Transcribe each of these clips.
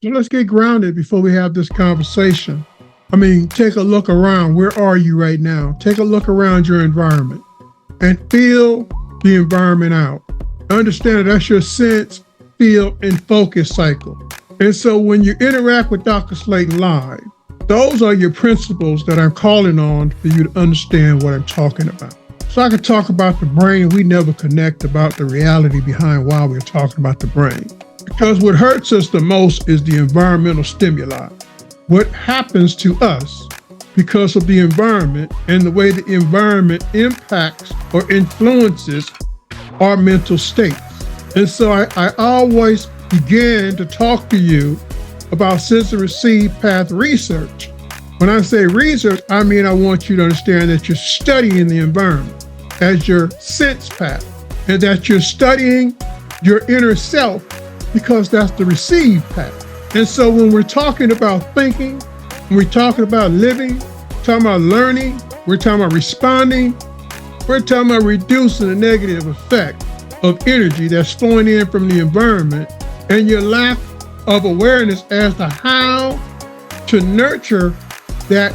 So let's get grounded before we have this conversation. I mean, take a look around. Where are you right now? Take a look around your environment and feel the environment out. Understand that that's your sense, feel, and focus cycle. And so when you interact with Dr. Slaton live, those are your principles that I'm calling on for you to understand what I'm talking about. So I could talk about the brain, we never connect about the reality behind why we're talking about the brain. Because what hurts us the most is the environmental stimuli. What happens to us because of the environment and the way the environment impacts or influences our mental states. And so I always begin to talk to you about sense and receive path research. When I say research, I mean I want you to understand that you're studying the environment as your sense path, and that you're studying your inner self because that's the receive path. And so when we're talking about thinking, when we're talking about living, talking about learning, we're talking about responding, we're talking about reducing the negative effect of energy that's flowing in from the environment and your lack of awareness as to how to nurture that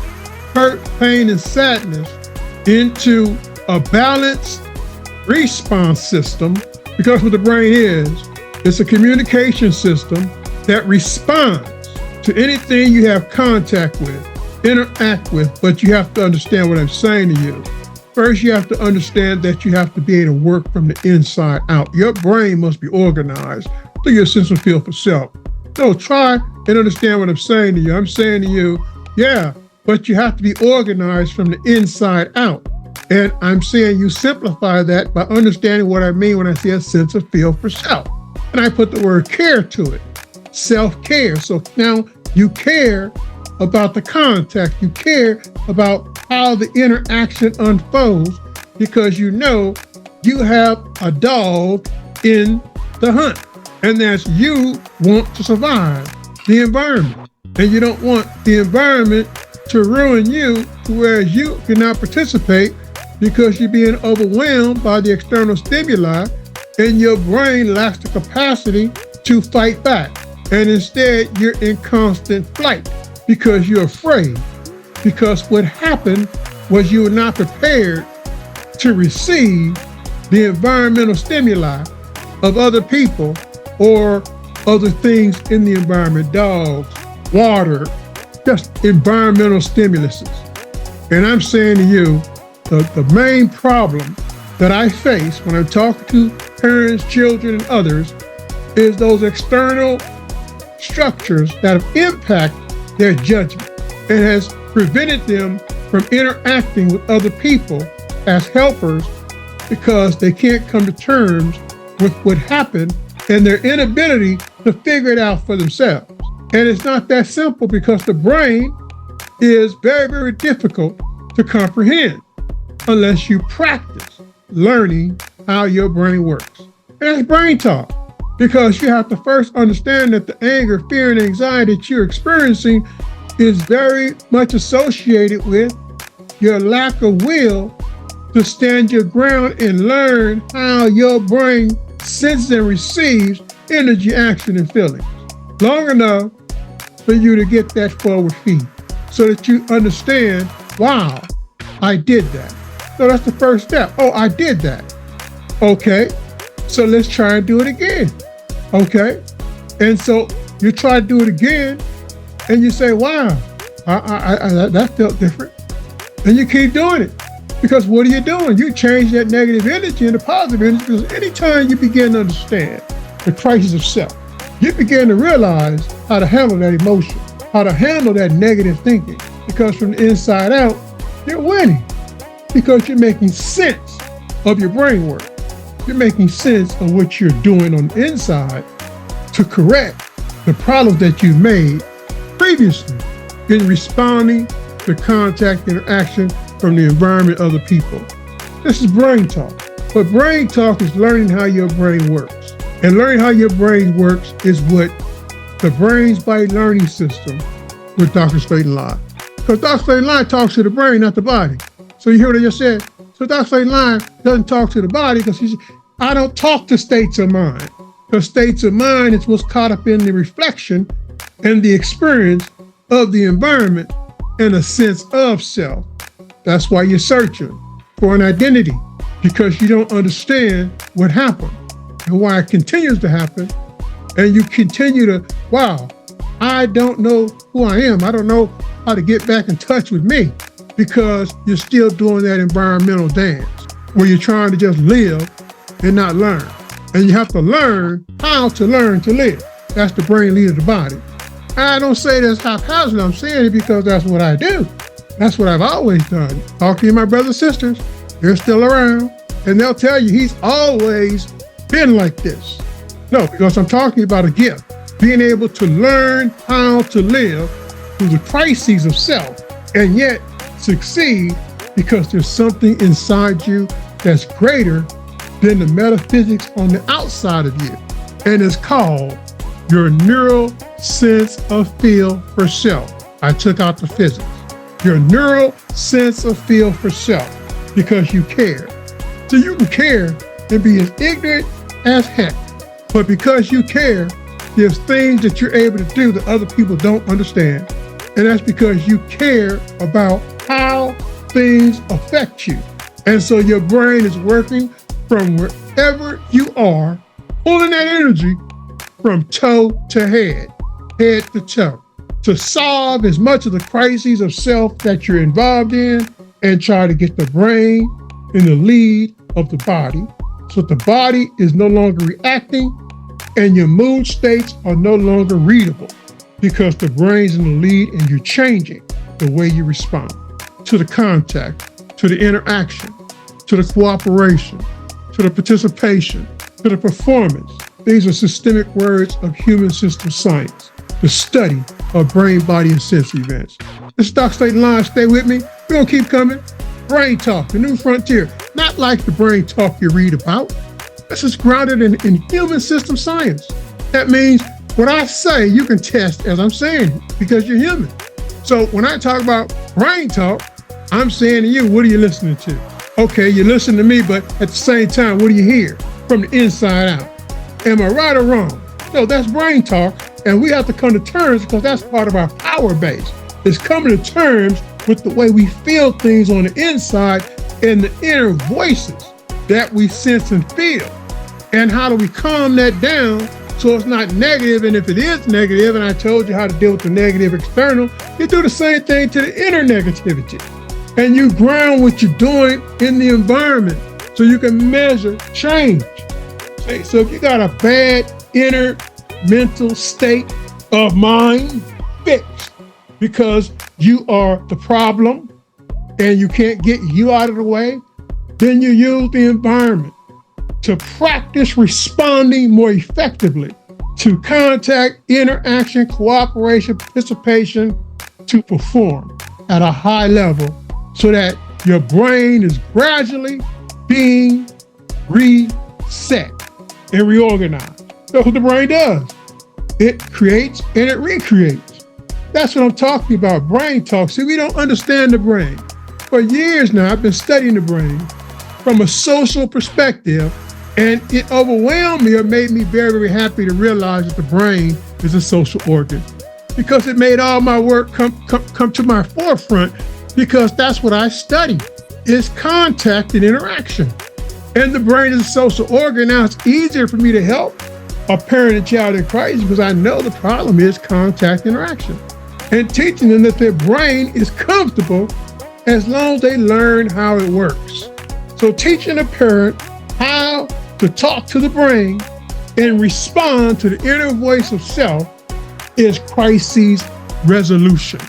hurt, pain, and sadness into a balanced response system. Because what the brain is, it's a communication system that responds to anything you have contact with, interact with, but you have to understand what I'm saying to you. First, you have to understand that you have to be able to work from the inside out. Your brain must be organized through your sense of feel for self. So try and understand what I'm saying to you. I'm saying to you, yeah, but you have to be organized from the inside out. And I'm saying you simplify that by understanding what I mean when I say a sense of feel for self. And I put the word care to it, self-care. So now you care about the contact, you care about how the interaction unfolds because you know you have a dog in the hunt. And that's you want to survive the environment. And you don't want the environment to ruin you to where you cannot participate because you're being overwhelmed by the external stimuli and your brain lacks the capacity to fight back. And instead, you're in constant flight because you're afraid. Because what happened was you were not prepared to receive the environmental stimuli of other people or other things in the environment, dogs, water, just environmental stimuluses. And I'm saying to you, the main problem that I face when I'm talking to parents, children, and others is those external structures that have impacted their judgment and has prevented them from interacting with other people as helpers because they can't come to terms with what happened and their inability to figure it out for themselves. And it's not that simple because the brain is very, very difficult to comprehend unless you practice learning how your brain works. And that's brain talk, because you have to first understand that the anger, fear, and anxiety that you're experiencing is very much associated with your lack of will to stand your ground and learn how your brain senses and receives energy, action, and feelings long enough for you to get that forward feed so that you understand, wow, I did that. So that's the first step. Oh, I did that. Okay, so let's try and do it again. Okay, and so you try to do it again and you say, wow, that felt different. And you keep doing it. Because what are you doing? You change that negative energy into positive energy, because anytime you begin to understand the crisis of self, you begin to realize how to handle that emotion, how to handle that negative thinking. Because from the inside out, you're winning. Because you're making sense of your brain work. You're making sense of what you're doing on the inside to correct the problems that you made previously in responding to contact interaction from the environment of the people. This is brain talk. But brain talk is learning how your brain works. And learning how your brain works is what the Brains by Learning System with Dr. Slaton Live. Because Dr. Slaton Live talks to the brain, not the body. So you hear what I just said? So Dr. Slaton Live doesn't talk to the body because I don't talk to states of mind. Because states of mind is what's caught up in the reflection and the experience of the environment and a sense of self. That's why you're searching for an identity, because you don't understand what happened and why it continues to happen. And you continue to, wow, I don't know who I am. I don't know how to get back in touch with me, because you're still doing that environmental dance where you're trying to just live and not learn. And you have to learn how to learn to live. That's the brain leader of the body. I don't say this haphazardly. I'm saying it because that's what I do. That's what I've always done. Talk to my brothers and sisters. They're still around, and they'll tell you he's always been like this. No, because I'm talking about a gift. Being able to learn how to live through the crises of self and yet succeed because there's something inside you that's greater than the metaphysics on the outside of you. And it's called your neural sense of feel for self. I took out the physics. Your neural sense of feel for self, because you care. So you can care and be as ignorant as heck, but because you care, there's things that you're able to do that other people don't understand. And that's because you care about how things affect you. And so your brain is working from wherever you are, pulling that energy from toe to head to toe, to solve as much of the crises of self that you're involved in and try to get the brain in the lead of the body, so that the body is no longer reacting and your mood states are no longer readable, because the brain's in the lead and you're changing the way you respond to the contact, to the interaction, to the cooperation, to the participation, to the performance. These are systemic words of human system science, the study of brain, body, and sense events. This is Dr. Slaton Live. Stay with me. We're going to keep coming. Brain talk, the new frontier. Not like the brain talk you read about. This is grounded in human system science. That means what I say, you can test as I'm saying it, because you're human. So when I talk about brain talk, I'm saying to you, what are you listening to? Okay, you listen to me, but at the same time, what do you hear from the inside out? Am I right or wrong? No, that's brain talk, and we have to come to terms, because that's part of our power base. It's coming to terms with the way we feel things on the inside and the inner voices that we sense and feel. And how do we calm that down so it's not negative? And if it is negative, and I told you how to deal with the negative external, you do the same thing to the inner negativity. And you ground what you're doing in the environment so you can measure change. So if you got a bad inner mental state of mind, fixed, because you are the problem and you can't get you out of the way, then you use the environment to practice responding more effectively to contact, interaction, cooperation, participation, to perform at a high level, so that your brain is gradually being reset and reorganized. That's what the brain does. It creates and it recreates. That's what I'm talking about, brain talk. See, we don't understand the brain. For years now, I've been studying the brain from a social perspective, and it overwhelmed me or made me very, very happy to realize that the brain is a social organ, because it made all my work come to my forefront, because that's what I study, is contact and interaction. And the brain is a social organ. Now it's easier for me to help a parent and child in crisis because I know the problem is contact interaction, and teaching them that their brain is comfortable as long as they learn how it works. So teaching a parent how to talk to the brain and respond to the inner voice of self is crisis resolution,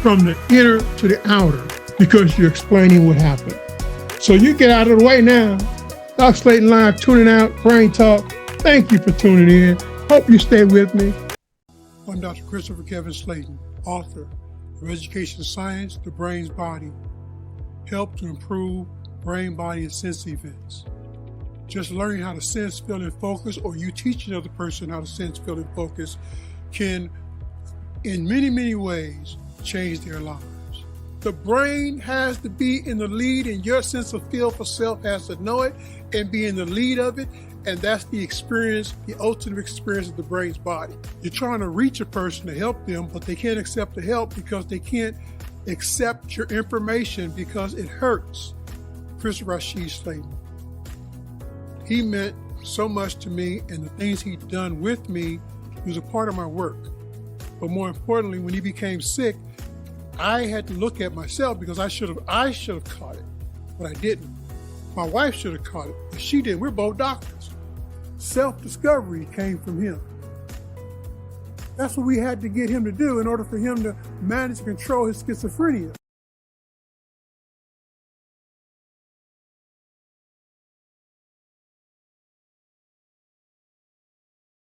from the inner to the outer, because you're explaining what happened. So you get out of the way now. Dr. Slaton Live, tuning out, Brain Talk. Thank you for tuning in. Hope you stay with me. I'm Dr. Christopher Kevin Slaton, author of Education Science, The Brain's Body, Help to Improve Brain, Body, and Sense Events. Just learning how to sense, feel, and focus, or you teach another person how to sense, feel, and focus, can, in many, many ways, change their lives. The brain has to be in the lead, and your sense of feel for self has to know it and be in the lead of it. And that's the experience, the ultimate experience of the brain's body. You're trying to reach a person to help them, but they can't accept the help because they can't accept your information because it hurts. Chris Rashid Slaton. He meant so much to me, and the things he'd done with me, he was a part of my work. But more importantly, when he became sick, I had to look at myself because I should have caught it, but I didn't. My wife should have caught it, but she didn't. We're both doctors. Self-discovery came from him. That's what we had to get him to do in order for him to manage and control his schizophrenia.